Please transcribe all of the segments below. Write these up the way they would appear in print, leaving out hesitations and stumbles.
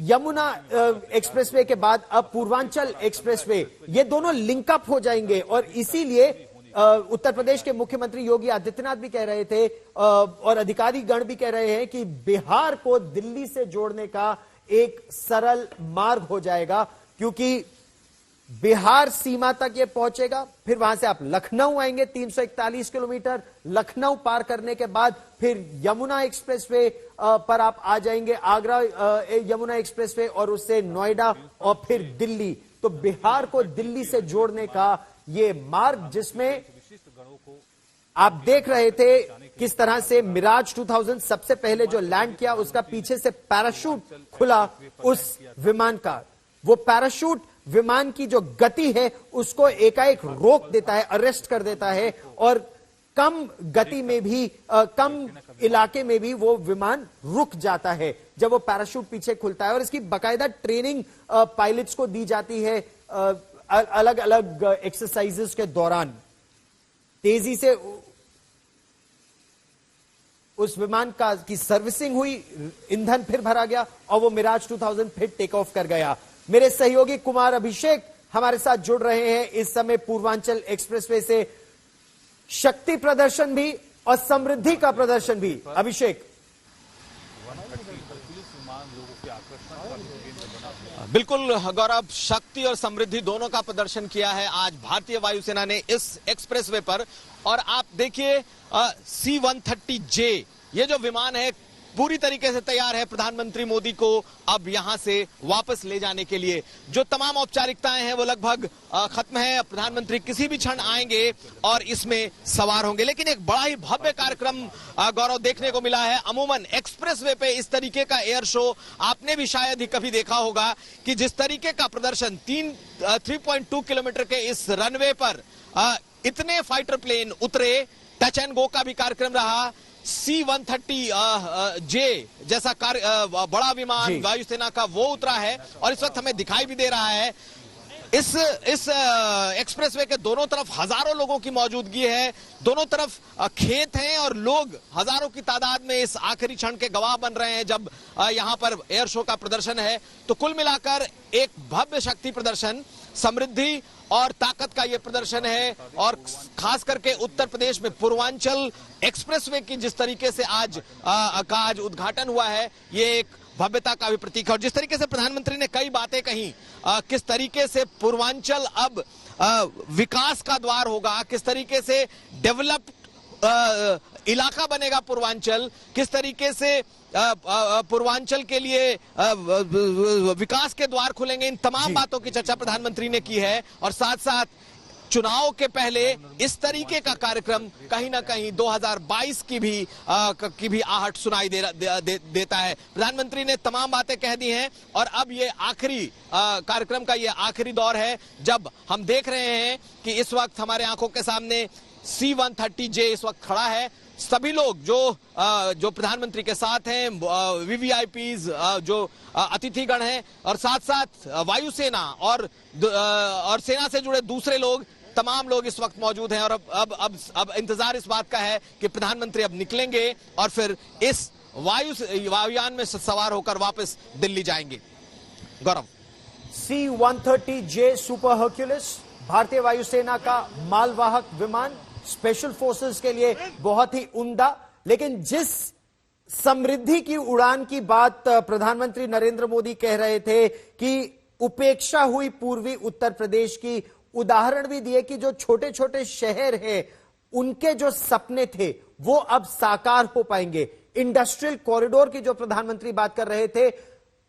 Yamuna expressway के बाद अब पूर्वांचल एक्सप्रेसवे, ये दोनों लिंकअप हो जाएंगे और इसीलिए उत्तर प्रदेश के मुख्यमंत्री योगी आदित्यनाथ भी कह रहे थे और अधिकारी गण भी कह रहे हैं कि बिहार को दिल्ली से जोड़ने का एक सरल मार्ग हो जाएगा, क्योंकि बिहार सीमा तक ये पहुंचेगा, फिर वहां से आप लखनऊ आएंगे 341 किलोमीटर, लखनऊ पार करने के बाद फिर यमुना एक्सप्रेसवे पर आप आ जाएंगे, आगरा यमुना एक्सप्रेसवे और उससे नोएडा और फिर दिल्ली। तो बिहार को दिल्ली से जोड़ने का ये मार्ग, जिसमें आप देख रहे थे किस तरह से मिराज 2000 सबसे पहले जो लैंड किया, उसका पीछे से पैराशूट खुला उस विमान का, वो पैराशूट विमान की जो गति है उसको एकाएक रोक देता है, अरेस्ट कर देता है और कम गति में भी कम इलाके में भी वो विमान रुक जाता है जब वो पैराशूट पीछे खुलता है। और इसकी बाकायदा ट्रेनिंग पायलट्स को दी जाती है अलग अलग एक्सरसाइजेस के दौरान। तेजी से उस विमान की सर्विसिंग हुई, ईंधन फिर भरा गया और वो मिराज 2000 फिर टेक ऑफ कर गया। मेरे सहयोगी कुमार अभिषेक हमारे साथ जुड़ रहे हैं इस समय पूर्वांचल एक्सप्रेसवे से। शक्ति प्रदर्शन भी और समृद्धि का प्रदर्शन भी। अभिषेक, बिल्कुल गौरव, शक्ति और समृद्धि दोनों का प्रदर्शन किया है आज भारतीय वायुसेना ने इस एक्सप्रेसवे पर। और आप देखिए C-130J ये जो विमान है पूरी तरीके से तैयार है प्रधानमंत्री मोदी को अब यहां से वापस ले जाने के लिए। जो तमाम औपचारिकताएं हैं वो लगभग खत्म है। प्रधानमंत्री किसी भी क्षण आएंगे और इसमें सवार होंगे। लेकिन एक बड़ा ही भव्य कार्यक्रम गौरव देखने को मिला है। अमूमन एक्सप्रेसवे पे इस तरीके का एयर शो आपने भी शायद ही कभी देखा होगा कि जिस तरीके का प्रदर्शन 3.2 किलोमीटर के इस रनवे पर इतने फाइटर प्लेन उतरे, टच एंड गो का भी कार्यक्रम रहा। C-130J जैसा बड़ा विमान वायुसेना का वो उतरा है और इस वक्त हमें दिखाई भी दे रहा है। इस एक्सप्रेसवे के दोनों तरफ हजारों लोगों की मौजूदगी है, दोनों तरफ खेत हैं और लोग हजारों की तादाद में इस आखिरी क्षण के गवाह बन रहे हैं जब यहां पर एयर शो का प्रदर्शन है। तो कुल मिलाकर एक भव्य शक्ति प्रदर्शन, समृद्धि और ताकत का यह प्रदर्शन है। और खास करके उत्तर प्रदेश में पूर्वांचल एक्सप्रेसवे की जिस तरीके से आज उद्घाटन हुआ है, ये एक भव्यता का भी प्रतीक है। और जिस तरीके से प्रधानमंत्री ने कई बातें कही, किस तरीके से पूर्वांचल अब विकास का द्वार होगा, किस तरीके से डेवलप्ड इलाका बनेगा पूर्वांचल, किस तरीके से पूर्वांचल के लिए विकास के द्वार खुलेंगे, इन तमाम बातों की चर्चा प्रधानमंत्री ने की है। और साथ साथ चुनाव के पहले इस तरीके का कार्यक्रम कहीं ना कहीं 2022 की भी आहट सुनाई देता है। प्रधानमंत्री ने तमाम बातें कह दी हैं और अब ये आखिरी कार्यक्रम का ये आखिरी दौर है जब हम देख रहे हैं कि इस वक्त हमारे आंखों के सामने C-130J इस वक्त खड़ा है। सभी लोग जो प्रधानमंत्री के साथ हैं, VVIPs जो अतिथिगण हैं और साथ साथ वायुसेना और सेना से जुड़े दूसरे लोग, तमाम लोग इस वक्त मौजूद हैं। और अब इंतजार इस बात का है कि प्रधानमंत्री अब निकलेंगे और फिर इस वायुयान में सवार होकर वापस दिल्ली जाएंगे। गौरव, C-130J सुपर हर्क्यूलिस भारतीय वायुसेना का मालवाहक विमान, स्पेशल फोर्सेस के लिए बहुत ही उम्दा। लेकिन जिस समृद्धि की उड़ान की बात प्रधानमंत्री नरेंद्र मोदी कह रहे थे कि उपेक्षा हुई पूर्वी उत्तर प्रदेश की, उदाहरण भी दिए कि जो छोटे छोटे शहर हैं उनके जो सपने थे वो अब साकार हो पाएंगे। इंडस्ट्रियल कॉरिडोर की जो प्रधानमंत्री बात कर रहे थे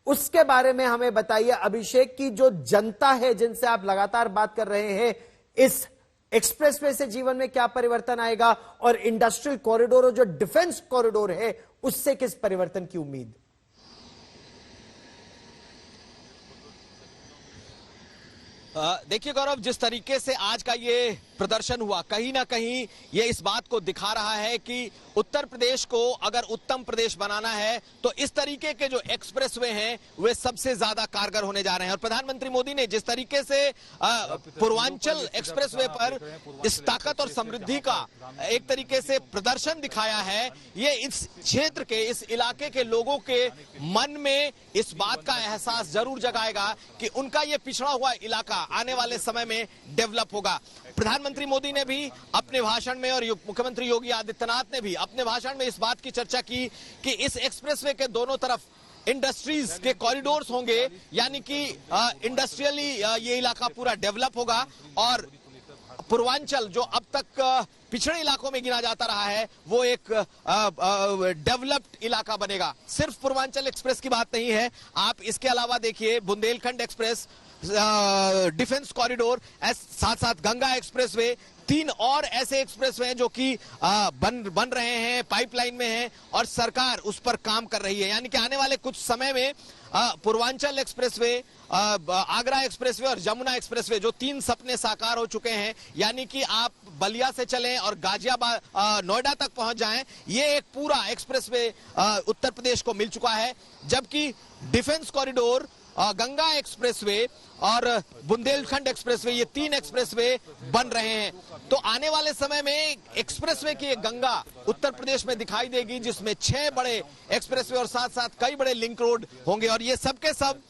उसके बारे में हमें बताइए अभिषेक की जो जनता है जिनसे आप लगातार बात कर रहे हैं, इस एक्सप्रेसवे से जीवन में क्या परिवर्तन आएगा और इंडस्ट्रियल कॉरिडोर और जो डिफेंस कॉरिडोर है उससे किस परिवर्तन की उम्मीद? देखिए गौरव, जिस तरीके से आज का ये प्रदर्शन हुआ, कहीं ना कहीं ये इस बात को दिखा रहा है कि उत्तर प्रदेश को अगर उत्तम प्रदेश बनाना है तो इस तरीके के जो एक्सप्रेसवे हैं वे सबसे ज्यादा कारगर होने जा रहे हैं। और प्रधानमंत्री मोदी ने जिस तरीके से पूर्वांचल एक्सप्रेसवे पर इस ताकत और समृद्धि का एक तरीके से प्रदर्शन दिखाया है, ये इस क्षेत्र के, इस इलाके के लोगों के मन में इस बात का एहसास जरूर जगाएगा कि उनका ये पिछड़ा हुआ इलाका आने वाले समय में डेवलप होगा। प्रधानमंत्री मोदी ने भी अपने भाषण में और मुख्यमंत्री योगी आदित्यनाथ ने भी अपने भाषण में इस बात की चर्चा की कि इस एक्सप्रेसवे के दोनों तरफ इंडस्ट्रीज के कॉरिडोर्स होंगे, यानी कि इंडस्ट्रियली ये इलाका पूरा डेवलप होगा और पूर्वांचल जो अब तक पिछड़े इलाकों में गिना जाता रहा है वो एक डेवलप्ड इलाका बनेगा। सिर्फ पूर्वांचल एक्सप्रेस की बात नहीं है, आप इसके अलावा देखिए बुंदेलखंड एक्सप्रेस, डिफेंस कॉरिडोर, साथ साथ गंगा एक्सप्रेसवे, 3 और ऐसे एक्सप्रेसवे हैं जो कि बन रहे हैं, पाइपलाइन में हैं और सरकार उस पर काम कर रही है। यानी कि आने वाले कुछ समय में पूर्वांचल एक्सप्रेसवे, आगरा एक्सप्रेसवे और जमुना एक्सप्रेसवे, जो 3 सपने साकार हो चुके हैं, यानी कि आप बलिया से चलें और गाजियाबाद, नोएडा तक पहुंच जाएं, ये एक पूरा एक्सप्रेसवे उत्तर प्रदेश को मिल चुका है। जबकि डिफेंस कॉरिडोर, गंगा एक्सप्रेसवे और बुंदेलखंड एक्सप्रेसवे, ये 3 एक्सप्रेसवे बन रहे हैं। तो आने वाले समय में एक्सप्रेसवे की एक गंगा उत्तर प्रदेश में दिखाई देगी, जिसमें 6 बड़े एक्सप्रेसवे और साथ साथ कई बड़े लिंक रोड होंगे और ये सब के सब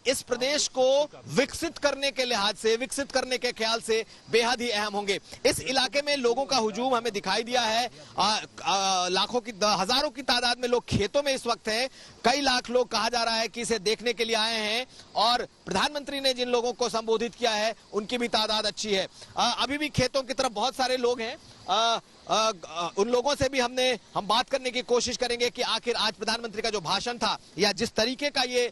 इस प्रदेश को विकसित करने के लिहाज से, विकसित करने के ख्याल से बेहद ही अहम होंगे। इस इलाके में लोगों का हुजूम हमें दिखाई दिया है, लाखों की, हजारों की तादाद में लोग खेतों में इस वक्त हैं। कई लाख लोग कहा जा रहा है कि इसे देखने के लिए आए हैं और प्रधानमंत्री ने जिन लोगों को संबोधित किया है उनकी भी तादाद अच्छी है। अभी भी खेतों की तरफ बहुत सारे लोग हैं, उन लोगों से भी हम बात करने की कोशिश करेंगे कि आखिर आज प्रधानमंत्री का जो भाषण था या जिस तरीके का ये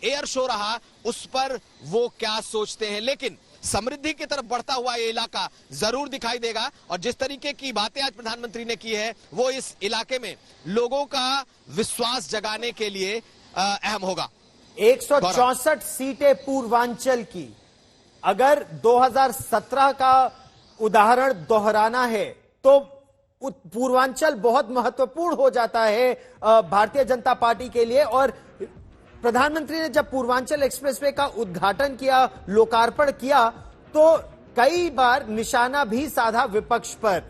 एयर शो रहा उस पर वो क्या सोचते हैं। लेकिन समृद्धि की तरफ बढ़ता हुआ ये इलाका जरूर दिखाई देगा और जिस तरीके की बातें आज प्रधानमंत्री ने की है वो इस इलाके में लोगों का विश्वास जगाने के लिए अहम होगा। 164 सीटें पूर्वांचल की, अगर 2017 का उदाहरण दोहराना है तो पूर्वांचल बहुत महत्वपूर्ण हो जाता है भारतीय जनता पार्टी के लिए। और प्रधानमंत्री ने जब पूर्वांचल एक्सप्रेसवे का उद्घाटन किया, लोकार्पण किया, तो कई बार निशाना भी साधा विपक्ष पर,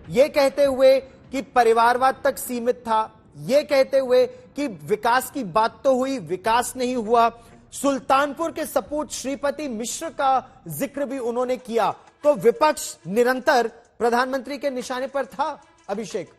यह कहते हुए कि परिवारवाद तक सीमित था, यह कहते हुए कि विकास की बात तो हुई, विकास नहीं हुआ। सुल्तानपुर के सपूत श्रीपति मिश्र का जिक्र भी उन्होंने किया। तो विपक्ष निरंतर प्रधानमंत्री के निशाने पर था। अभिषेक,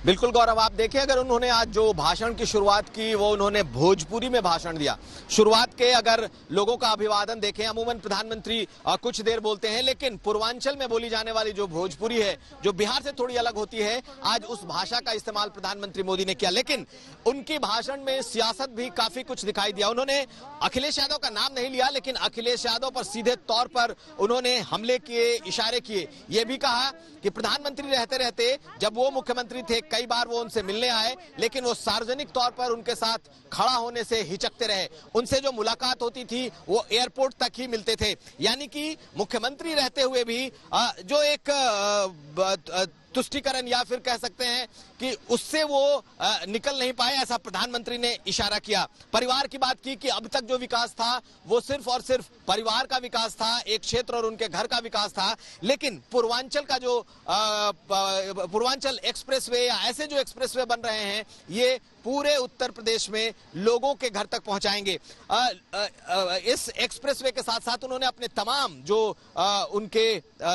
बिल्कुल गौरव, आप देखें अगर उन्होंने आज जो भाषण की शुरुआत की वो उन्होंने भोजपुरी में भाषण दिया। शुरुआत के अगर लोगों का अभिवादन देखें, अमूमन प्रधानमंत्री कुछ देर बोलते हैं, लेकिन पूर्वांचल में बोली जाने वाली जो भोजपुरी है, जो बिहार से थोड़ी अलग होती है, आज उस भाषा का इस्तेमाल प्रधानमंत्री मोदी ने किया। लेकिन उनकी भाषण में सियासत भी काफी कुछ दिखाई दिया। उन्होंने अखिलेश यादव का नाम नहीं लिया, लेकिन अखिलेश यादव पर सीधे तौर पर उन्होंने हमले किए, इशारे किए। ये भी कहा कि प्रधानमंत्री रहते रहते जब वो मुख्यमंत्री थे कई बार वो उनसे मिलने आए, लेकिन वो सार्वजनिक तौर पर उनके साथ खड़ा होने से हिचकते रहे। उनसे जो मुलाकात होती थी वो एयरपोर्ट तक ही मिलते थे। यानी कि मुख्यमंत्री रहते हुए भी जो एक तुष्टीकरण या फिर कह सकते हैं कि उससे वो निकल नहीं पाए, ऐसा प्रधानमंत्री ने इशारा किया। परिवार की बात की कि अब तक जो विकास था वो सिर्फ और सिर्फ परिवार का विकास था, एक क्षेत्र और उनके घर का विकास था। लेकिन पूर्वांचल का जो पूर्वांचल एक्सप्रेसवे या ऐसे जो एक्सप्रेसवे बन रहे हैं ये पूरे उत्तर प्रदेश में लोगों के घर तक पहुंचाएंगे। इस एक्सप्रेसवे के साथ साथ उन्होंने अपने तमाम जो उनके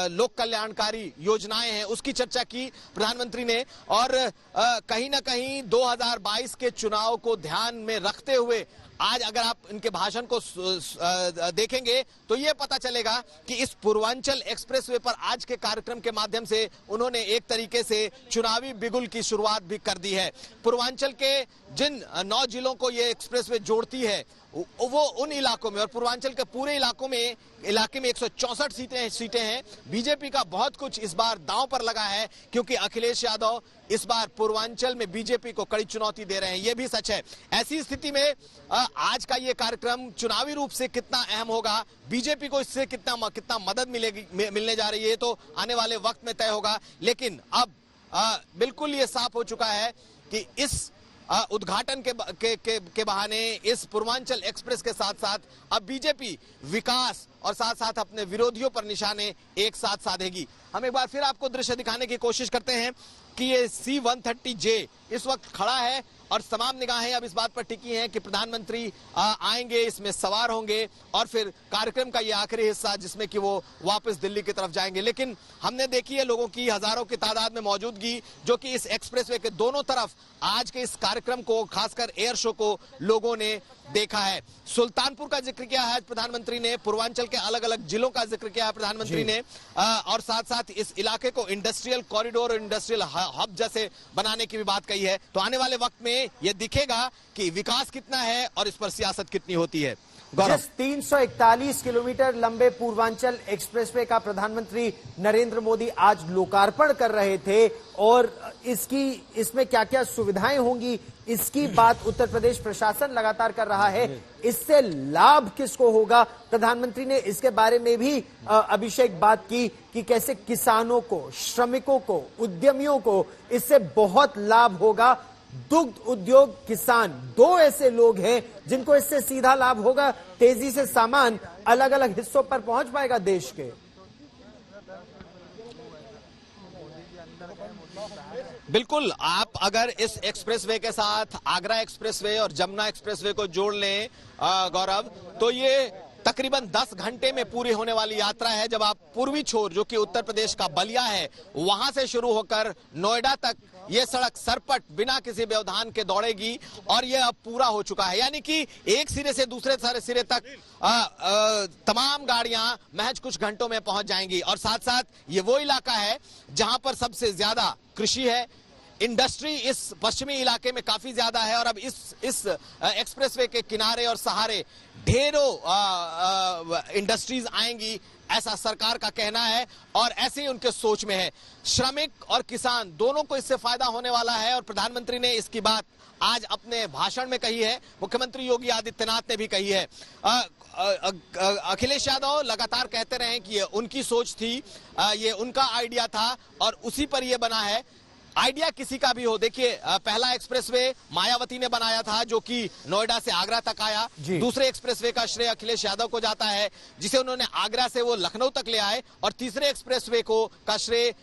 लोक कल्याणकारी योजनाएं हैं उसकी चर्चा की प्रधानमंत्री ने। और कहीं ना कहीं 2022 के चुनाव को ध्यान में रखते हुए आज अगर आप इनके भाषण को देखेंगे तो यह पता चलेगा कि इस पूर्वांचल एक्सप्रेसवे पर आज के कार्यक्रम के माध्यम से उन्होंने एक तरीके से चुनावी बिगुल की शुरुआत भी कर दी है। पूर्वांचल के जिन 9 जिलों को यह एक्सप्रेसवे जोड़ती है वो उन इलाकों में और पूर्वांचल के पूरे इलाके में 164 सीटें हैं। बीजेपी का बहुत कुछ इस बार दांव पर लगा है, क्योंकि अखिलेश यादव इस बार पूर्वांचल में बीजेपी को कड़ी चुनौती दे रहे हैं, यह भी सच है। ऐसी स्थिति में आज का ये कार्यक्रम चुनावी रूप से कितना अहम होगा, बीजेपी को इससे कितना मदद मिलने जा रही है, तो आने वाले वक्त में तय होगा। लेकिन अब बिल्कुल ये साफ हो चुका है कि इस उद्घाटन के बहाने इस पूर्वांचल एक्सप्रेस के साथ साथ अब बीजेपी विकास और साथ साथ अपने विरोधियों पर निशाने एक साथ साधेगी। हम एक बार फिर आपको दृश्य दिखाने की कोशिश करते हैं कि ये C-130J इस वक्त खड़ा है और तमाम निगाहें अब इस बात पर टिकी हैं कि प्रधानमंत्री आएंगे, इसमें सवार होंगे और फिर कार्यक्रम का ये आखिरी हिस्सा जिसमें कि वो वापस दिल्ली की तरफ जाएंगे। लेकिन हमने देखी है लोगों की हजारों की तादाद में मौजूदगी, जो कि इस एक्सप्रेसवे के दोनों तरफ आज के इस कार्यक्रम को, खासकर एयर शो को लोगों ने देखा है। सुल्तानपुर का जिक्र किया है प्रधानमंत्री ने, पूर्वांचल के अलग अलग जिलों का जिक्र किया है प्रधानमंत्री ने, और साथ साथ इस इलाके को इंडस्ट्रियल कॉरिडोर और इंडस्ट्रियल हब जैसे बनाने की भी बात कही है। तो आने वाले वक्त में यह दिखेगा कि विकास कितना है और इस पर सियासत कितनी होती है। जिस 341 किलोमीटर लंबे पूर्वांचल एक्सप्रेसवे का प्रधानमंत्री नरेंद्र मोदी आज लोकार्पण कर रहे थे और इसमें क्या क्या सुविधाएं होंगी, इसकी बात उत्तर प्रदेश प्रशासन लगातार कर रहा है। इससे लाभ किसको होगा, प्रधानमंत्री ने इसके बारे में भी अभिषेक बात की कि कैसे किसानों को, श्रमिकों को, उद्यमियों को इससे बहुत लाभ होगा। दुग्ध उद्योग, किसान, दो ऐसे लोग हैं जिनको इससे सीधा लाभ होगा। तेजी से सामान अलग अलग हिस्सों पर पहुंच पाएगा देश के। बिल्कुल, आप अगर इस एक्सप्रेसवे के साथ आगरा एक्सप्रेसवे और जमुना एक्सप्रेसवे को जोड़ लें गौरव, तो ये तकरीबन 10 घंटे में पूरी होने वाली यात्रा है। जब आप पूर्वी छोर, जो कि उत्तर प्रदेश का बलिया है, वहां से शुरू होकर नोएडा तक ये सड़क सरपट बिना किसी व्यवधान के दौड़ेगी और ये अब पूरा हो चुका है। यानी कि एक सिरे से दूसरे सिरे तक तमाम गाड़ियां महज कुछ घंटों में पहुंच जाएंगी। और साथ साथ ये वो इलाका है जहां पर सबसे ज्यादा कृषि है, इंडस्ट्री इस पश्चिमी इलाके में काफी ज्यादा है और अब इस एक्सप्रेसवे के किनारे और सहारे ढेरों इंडस्ट्रीज आएंगी, ऐसा सरकार का कहना है और ऐसे ही उनके सोच में है। श्रमिक और किसान दोनों को इससे फायदा होने वाला है और प्रधानमंत्री ने इसकी बात आज अपने भाषण में कही है, मुख्यमंत्री योगी आदित्यनाथ ने भी कही है। अखिलेश यादव लगातार कहते रहे कि ये उनकी सोच थी, ये उनका आइडिया था और उसी पर ये बना है। आइडिया किसी का भी हो, देखिए पहला एक्सप्रेसवे मायावती ने बनाया था जो कि नोएडा से आगरा तक आया। दूसरे एक्सप्रेसवे का श्रेय अखिलेश यादव को जाता है जिसे उन्होंने आगरा से वो लखनऊ तक ले आए, और तीसरे एक्सप्रेसवे का श्रेय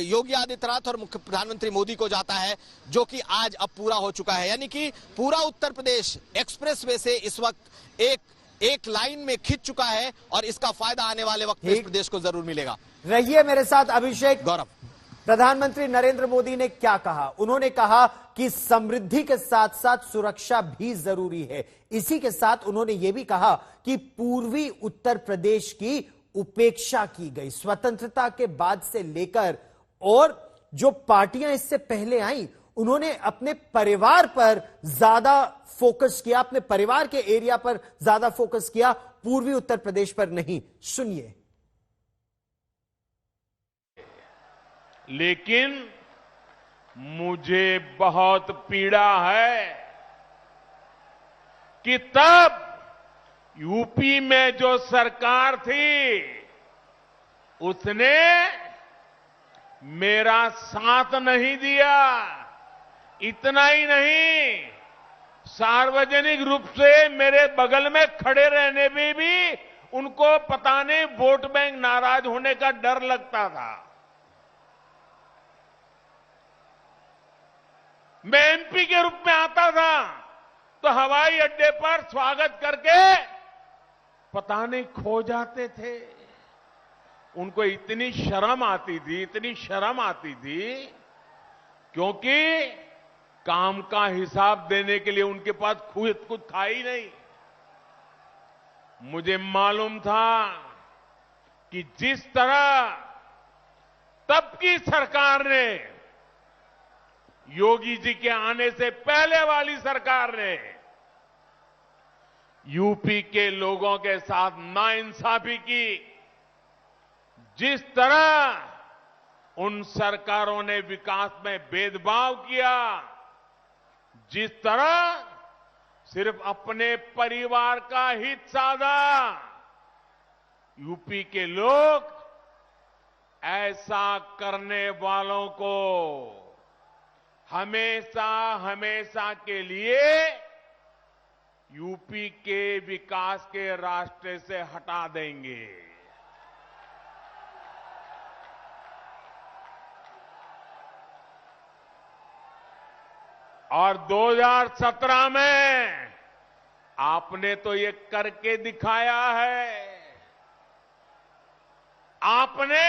योगी आदित्यनाथ और मुख्य प्रधानमंत्री मोदी को जाता है, जो कि आज अब पूरा हो चुका है। यानी कि पूरा उत्तर प्रदेश एक्सप्रेसवे से इस वक्त एक लाइन में खिंच चुका है और इसका फायदा आने वाले वक्त में इस प्रदेश को जरूर मिलेगा। रहिए मेरे साथ अभिषेक। गौरव, प्रधानमंत्री नरेंद्र मोदी ने क्या कहा? उन्होंने कहा कि समृद्धि के साथ साथ सुरक्षा भी जरूरी है। इसी के साथ उन्होंने यह भी कहा कि पूर्वी उत्तर प्रदेश की उपेक्षा की गई स्वतंत्रता के बाद से लेकर, और जो पार्टियां इससे पहले आई उन्होंने अपने परिवार पर ज्यादा फोकस किया, अपने परिवार के एरिया पर ज्यादा फोकस किया, पूर्वी उत्तर प्रदेश पर नहीं। सुनिए। लेकिन मुझे बहुत पीड़ा है कि तब यूपी में जो सरकार थी उसने मेरा साथ नहीं दिया। इतना ही नहीं, सार्वजनिक रूप से मेरे बगल में खड़े रहने में भी उनको पता नहीं वोट बैंक नाराज होने का डर लगता था। मैं एमपी के रूप में आता था तो हवाई अड्डे पर स्वागत करके पता नहीं खो जाते थे। उनको इतनी शर्म आती थी, क्योंकि काम का हिसाब देने के लिए उनके पास कुछ था ही नहीं। मुझे मालूम था कि जिस तरह तब की सरकार ने, योगी जी के आने से पहले वाली सरकार ने यूपी के लोगों के साथ नाइंसाफी की। जिस तरह उन सरकारों ने विकास में भेदभाव किया, जिस तरह सिर्फ अपने परिवार का हित साधा, यूपी के लोग ऐसा करने वालों को हमेशा हमेशा के लिए यूपी के विकास के रास्ते से हटा देंगे। और 2017 में आपने तो ये करके दिखाया है। आपने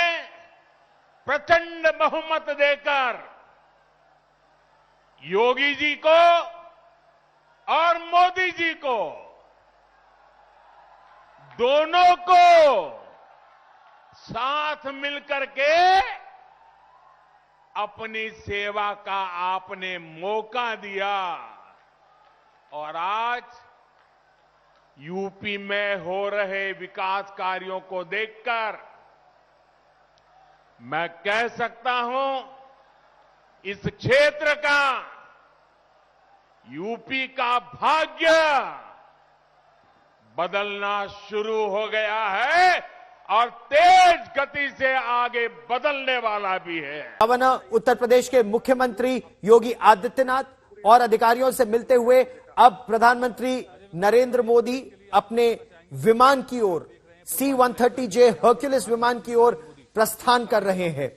प्रचंड बहुमत देकर योगी जी को और मोदी जी को, दोनों को साथ मिलकर के अपनी सेवा का आपने मौका दिया। और आज यूपी में हो रहे विकास कार्यों को देखकर मैं कह सकता हूं, इस क्षेत्र का, यूपी का भाग्य बदलना शुरू हो गया है और तेज गति से आगे बदलने वाला भी है। पवन उत्तर प्रदेश के मुख्यमंत्री योगी आदित्यनाथ और अधिकारियों से मिलते हुए अब प्रधानमंत्री नरेंद्र मोदी अपने विमान की ओर, C-130J हर्क्यूलिस विमान की ओर प्रस्थान कर रहे हैं।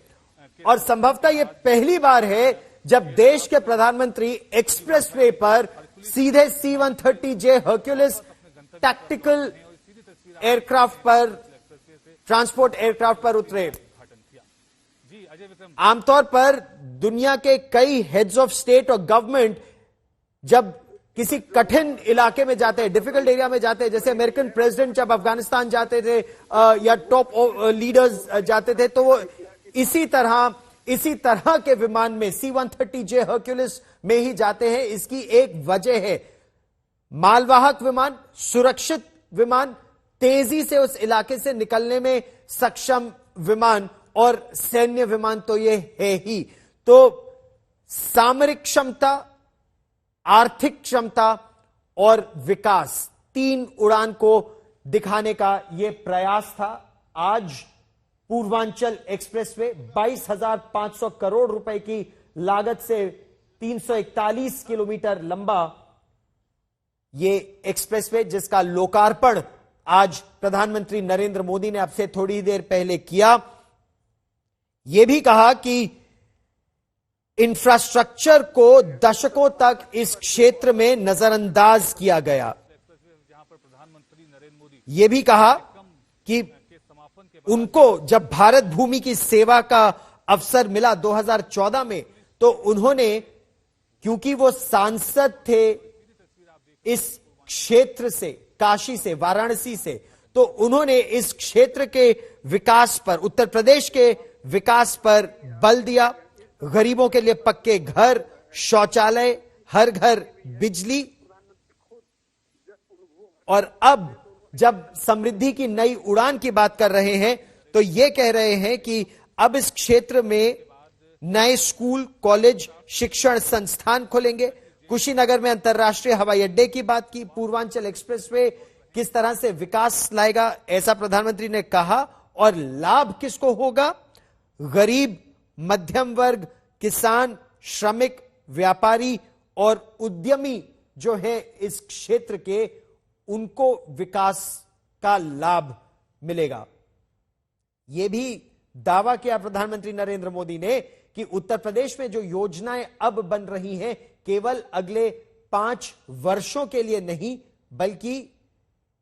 और संभवतः यह पहली बार है जब देश के प्रधानमंत्री एक्सप्रेसवे पर सीधे C-130J हर्क्यूलिस टैक्टिकल एयरक्राफ्ट पर, ट्रांसपोर्ट एयरक्राफ्ट पर उतरे। आमतौर पर दुनिया के कई हेड्स ऑफ स्टेट और गवर्नमेंट जब किसी कठिन इलाके में जाते हैं, डिफिकल्ट एरिया में जाते हैं, जैसे अमेरिकन प्रेसिडेंट जब अफगानिस्तान जाते थे या टॉप लीडर्स जाते थे, तो वो इसी तरह के विमान में C-130J हर्क्यूलिस में ही जाते हैं। इसकी एक वजह है, मालवाहक विमान, सुरक्षित विमान, तेजी से उस इलाके से निकलने में सक्षम विमान और सैन्य विमान तो ये है ही। तो सामरिक क्षमता, आर्थिक क्षमता और विकास, तीन उड़ान को दिखाने का यह प्रयास था। आज पूर्वांचल एक्सप्रेसवे 22,500 करोड़ रुपए की लागत से 341 किलोमीटर लंबा ये एक्सप्रेसवे, जिसका लोकार्पण आज प्रधानमंत्री नरेंद्र मोदी ने अब से थोड़ी देर पहले किया। यह भी कहा कि इंफ्रास्ट्रक्चर को दशकों तक इस क्षेत्र में नजरअंदाज किया गया। यह भी कहा कि उनको जब भारत भूमि की सेवा का अवसर मिला 2014 में, तो उन्होंने, क्योंकि वो सांसद थे इस क्षेत्र से, काशी से, वाराणसी से, तो उन्होंने इस क्षेत्र के विकास पर, उत्तर प्रदेश के विकास पर बल दिया। गरीबों के लिए पक्के घर, शौचालय, हर घर बिजली। और अब जब समृद्धि की नई उड़ान की बात कर रहे हैं तो यह कह रहे हैं कि अब इस क्षेत्र में नए स्कूल, कॉलेज, शिक्षण संस्थान खुलेंगे। कुशीनगर में अंतर्राष्ट्रीय हवाई अड्डे की बात की। पूर्वांचल एक्सप्रेसवे किस तरह से विकास लाएगा, ऐसा प्रधानमंत्री ने कहा। और लाभ किसको होगा? गरीब, मध्यम वर्ग, किसान, श्रमिक, व्यापारी और उद्यमी जो है इस क्षेत्र के, उनको विकास का लाभ मिलेगा। यह भी दावा किया प्रधानमंत्री नरेंद्र मोदी ने कि उत्तर प्रदेश में जो योजनाएं अब बन रही हैं, केवल अगले 5 वर्षों के लिए नहीं, बल्कि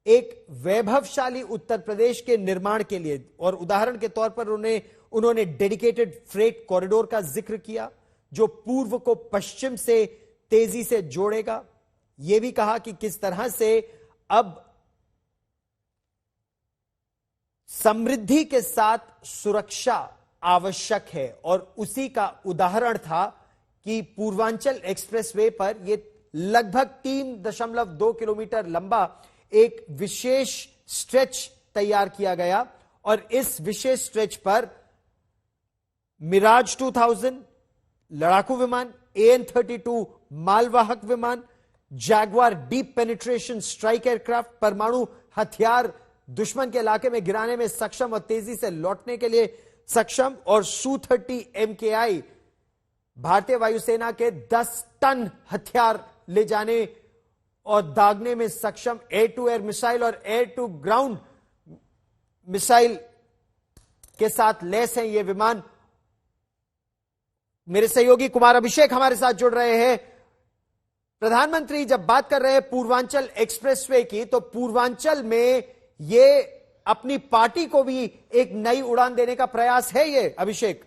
एक वैभवशाली उत्तर प्रदेश के निर्माण के लिए। और उदाहरण के तौर पर उन्होंने डेडिकेटेड फ्रेट कॉरिडोर का जिक्र किया, जो पूर्व को पश्चिम से तेजी से जोड़ेगा। यह भी कहा कि किस तरह से अब समृद्धि के साथ सुरक्षा आवश्यक है। और उसी का उदाहरण था कि पूर्वांचल एक्सप्रेसवे पर यह लगभग 3.2 किलोमीटर लंबा एक विशेष स्ट्रेच तैयार किया गया और इस विशेष स्ट्रेच पर मिराज 2000 लड़ाकू विमान, AN-32 मालवाहक विमान, Jaguar deep penetration strike aircraft, परमाणु हथियार दुश्मन के इलाके में गिराने में सक्षम और तेजी से लौटने के लिए सक्षम, और Su-30 MKI भारतीय वायुसेना के 10 टन हथियार ले जाने और दागने में सक्षम एयर टू एयर मिसाइल और एयर टू ग्राउंड मिसाइल के साथ लैस हैं ये विमान। मेरे सहयोगी कुमार अभिषेक हमारे साथ जुड़ रहे हैं। प्रधानमंत्री जब बात कर रहे हैं पूर्वांचल एक्सप्रेसवे की, तो पूर्वांचल में ये अपनी पार्टी को भी एक नई उड़ान देने का प्रयास है ये, अभिषेक?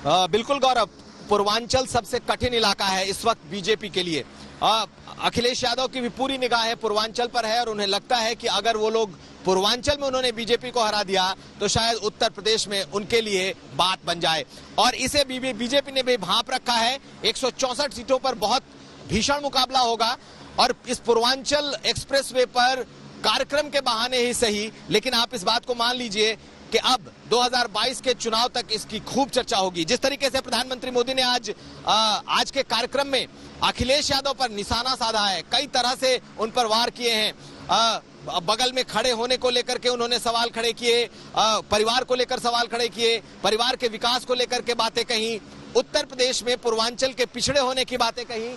बिल्कुल गौरव, पूर्वांचल सबसे कठिन इलाका है इस वक्त बीजेपी के लिए। अखिलेश यादव की भी पूरी निगाह है पूर्वांचल पर है और उन्हें लगता है कि अगर वो लोग पूर्वांचल में उन्होंने बीजेपी को हरा दिया तो शायद उत्तर प्रदेश में उनके लिए बात बन जाए, और इसे बीजेपी ने भी भांप रखा है। 164 सीटों पर बहुत भीषण मुकाबला होगा और इस पूर्वांचल एक्सप्रेसवे पर कार्यक्रम के बहाने ही सही, लेकिन आप इस बात को मान लीजिए कि अब 2022 के चुनाव तक इसकी खूब चर्चा होगी। जिस तरीके से प्रधानमंत्री मोदी ने आज के कार्यक्रम में अखिलेश यादव पर निशाना साधा है, कई तरह से उन पर वार किए हैं, बगल में खड़े होने को लेकर के उन्होंने सवाल खड़े किए, परिवार को लेकर सवाल खड़े किए, परिवार के विकास को लेकर के बातें कही, उत्तर प्रदेश में पूर्वांचल के पिछड़े होने की बातें कही।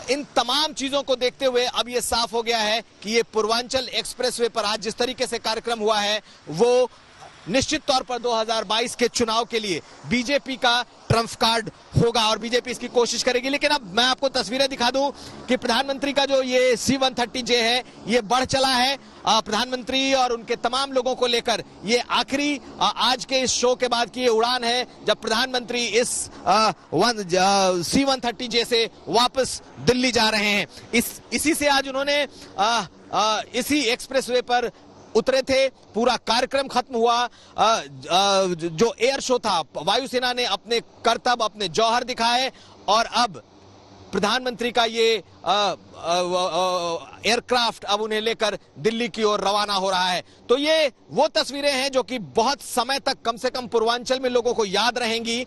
इन तमाम चीजों को देखते हुए अब ये साफ हो गया है कि ये पूर्वांचल एक्सप्रेसवे पर आज जिस तरीके से कार्यक्रम हुआ है वो निश्चित तौर पर 2022 के चुनाव के लिए बीजेपी का ट्रम्प कार्ड होगा और बीजेपी इसकी कोशिश करेगी। लेकिन अब मैं आपको तस्वीरें दिखा दूं कि प्रधानमंत्री का जो ये C-130J है ये बढ़ चला है। प्रधानमंत्री और उनके तमाम लोगों को लेकर ये आखिरी आज के इस शो के बाद की ये उड़ान है जब प्रधानमंत्री इस C-130J से वापस दिल्ली जा रहे हैं। इसी से आज उन्होंने इसी एक्सप्रेसवे पर उतरे थे, पूरा कार्यक्रम खत्म हुआ। जो एयर शो था, वायुसेना ने अपने करतब, अपने जौहर दिखाए और अब प्रधानमंत्री का ये एयरक्राफ्ट अब उन्हें लेकर दिल्ली की ओर रवाना हो रहा है। तो ये वो तस्वीरें हैं जो कि बहुत समय तक कम से कम पूर्वांचल में लोगों को याद रहेंगी।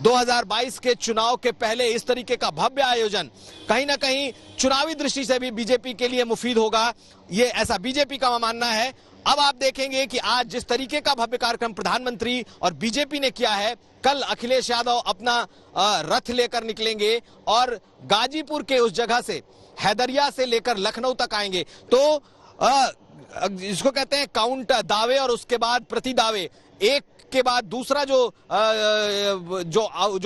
2022 के चुनाव के पहले इस तरीके का भव्य आयोजन कहीं ना कहीं चुनावी दृष्टि से भी बीजेपी के लिए मुफीद होगा, ये ऐसा बीजेपी का मानना है। अब आप देखेंगे कि आज जिस तरीके का भव्य कार्यक्रम प्रधानमंत्री और बीजेपी ने किया है, कल अखिलेश यादव अपना रथ लेकर निकलेंगे और गाजीपुर के उस जगह से, हैदरिया से लेकर लखनऊ तक आएंगे। तो इसको कहते हैं काउंट दावे और उसके बाद प्रति दावे, एक के बाद दूसरा जो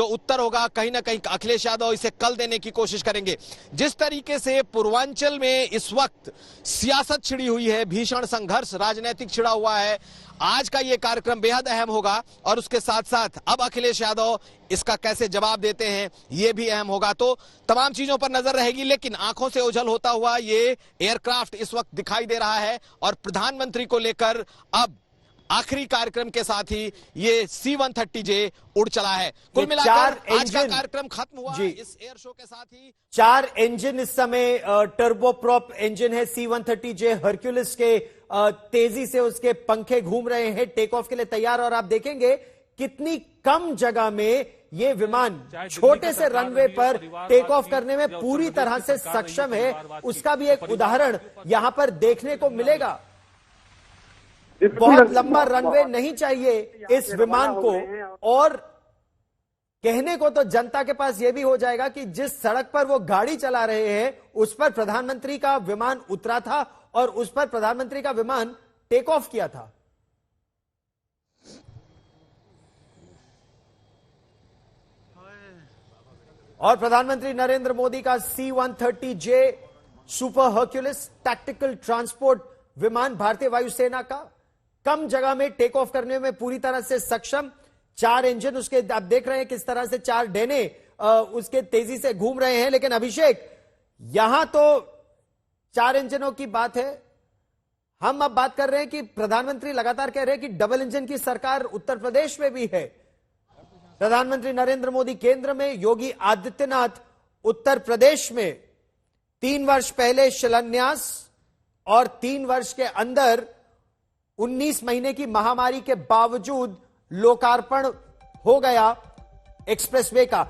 उत्तर होगा कहीं ना कहीं अखिलेश यादव इसे कल देने की कोशिश करेंगे। जिस तरीके से पूर्वांचल में इस वक्त सियासत छिड़ी हुई है, भीषण संघर्ष राजनीतिक छिड़ा हुआ है, आज का ये कार्यक्रम बेहद अहम होगा और उसके साथ साथ अब अखिलेश यादव इसका कैसे जवाब देते हैं ये भी अहम होगा। तो तमाम चीजों पर नजर रहेगी, लेकिन आंखों से ओझल होता हुआ ये एयरक्राफ्ट इस वक्त दिखाई दे रहा है और प्रधानमंत्री को लेकर अब आखिरी कार्यक्रम के साथ ही ये C-130J उड़ चला है। कुल मिलाकर आज का कार्यक्रम खत्म हुआ इस एयर शो के साथ ही। 4 इंजन इस समय टर्बोप्रॉप इंजन है C-130J हरक्यूलिस के, तेजी से उसके पंखे घूम रहे हैं, टेक ऑफ के लिए तैयार। और आप देखेंगे कितनी कम जगह में ये विमान छोटे से रनवे पर टेक ऑफ करने में पूरी तरह से सक्षम है, उसका भी एक उदाहरण यहां पर देखने को मिलेगा। बहुत लंबा रनवे नहीं चाहिए इस विमान को, और कहने को तो जनता के पास यह भी हो जाएगा कि जिस सड़क पर वो गाड़ी चला रहे हैं उस पर प्रधानमंत्री का विमान उतरा था और उस पर प्रधानमंत्री का विमान टेक ऑफ किया था। और प्रधानमंत्री नरेंद्र मोदी का C-130J super Hercules tactical transport विमान भारतीय वायुसेना का कम जगह में टेक ऑफ करने में पूरी तरह से सक्षम। 4 इंजन उसके, आप देख रहे हैं किस तरह से 4 डेने उसके तेजी से घूम रहे हैं। लेकिन अभिषेक, यहां तो 4 इंजनों की बात है, हम अब बात कर रहे हैं कि प्रधानमंत्री लगातार कह रहे हैं कि डबल इंजन की सरकार उत्तर प्रदेश में भी है। प्रधानमंत्री नरेंद्र मोदी केंद्र में, योगी आदित्यनाथ उत्तर प्रदेश में 3 वर्ष पहले शिलान्यास और 3 वर्ष के अंदर 19 महीने की महामारी के बावजूद लोकार्पण हो गया एक्सप्रेसवे का।